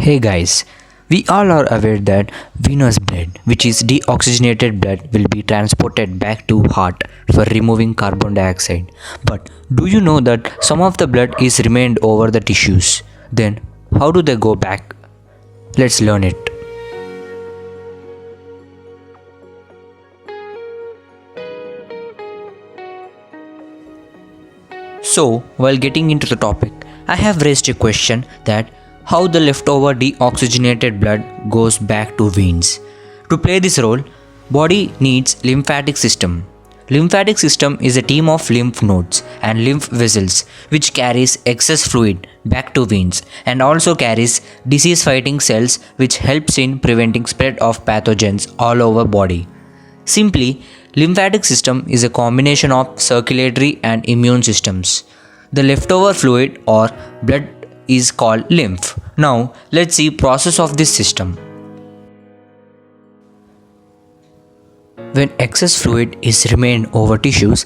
Hey guys, we all are aware that venous blood, which is deoxygenated blood, will be transported back to heart for removing carbon dioxide. But do you know that some of the blood is remained over the tissues? Then how do they go back? Let's learn it. So, while getting into the topic, I have raised a question that how the leftover deoxygenated blood goes back to veins. To play this role, body needs lymphatic system. Lymphatic system is a team of lymph nodes and lymph vessels which carries excess fluid back to veins and also carries disease fighting cells which helps in preventing spread of pathogens all over body. Simply, lymphatic system is a combination of circulatory and immune systems. The leftover fluid or blood is called lymph. Now, let's see process of this system. When excess fluid is remained over tissues,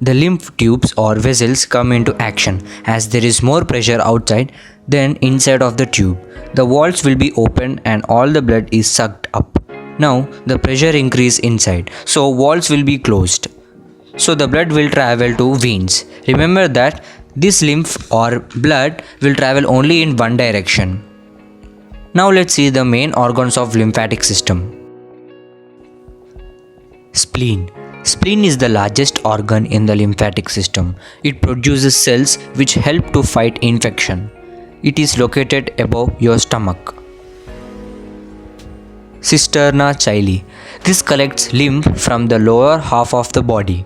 the lymph tubes or vessels come into action as there is more pressure outside than inside of the tube. The walls will be opened and all the blood is sucked up. Now the pressure increase inside, so walls will be closed. So the blood will travel to veins. Remember that this lymph or blood will travel only in one direction. Now let's see the main organs of lymphatic system. Spleen. Spleen is the largest organ in the lymphatic system. It produces cells which help to fight infection. It is located above your stomach. Cisterna chyli. This collects lymph from the lower half of the body.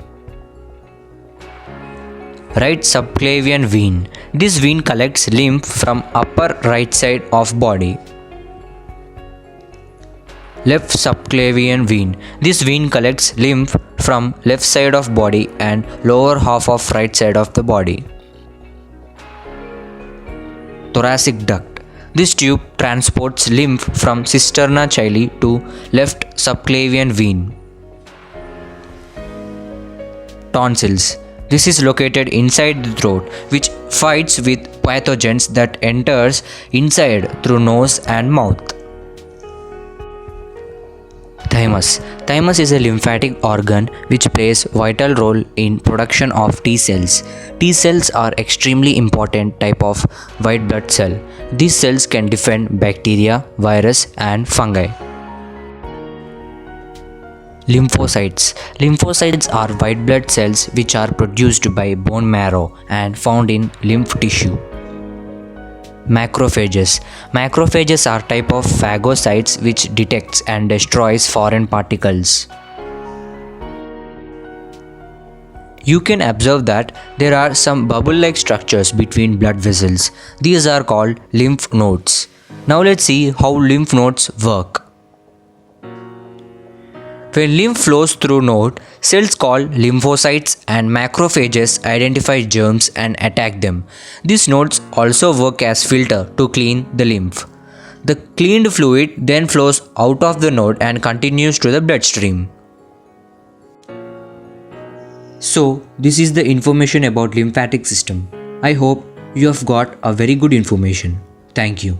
Right subclavian vein. This vein collects lymph from upper right side of body. Left subclavian vein. This vein collects lymph from left side of body and lower half of right side of the body. Thoracic duct. This tube transports lymph from cisterna chyli to left subclavian vein. Tonsils. This is located inside the throat which fights with pathogens that enters inside through nose and mouth. Thymus. Thymus is a lymphatic organ which plays vital role in production of T cells. T cells are extremely important type of white blood cell. These cells can defend bacteria, virus and fungi. Lymphocytes. Lymphocytes are white blood cells which are produced by bone marrow and found in lymph tissue. Macrophages. Macrophages are type of phagocytes which detects and destroys foreign particles. You can observe that there are some bubble-like structures between blood vessels. These are called lymph nodes. Now let's see how lymph nodes work. When lymph flows through node, cells called lymphocytes and macrophages identify germs and attack them. These nodes also work as filter to clean the lymph. The cleaned fluid then flows out of the node and continues to the bloodstream. So, this is the information about lymphatic system. I hope you have got a very good information. Thank you.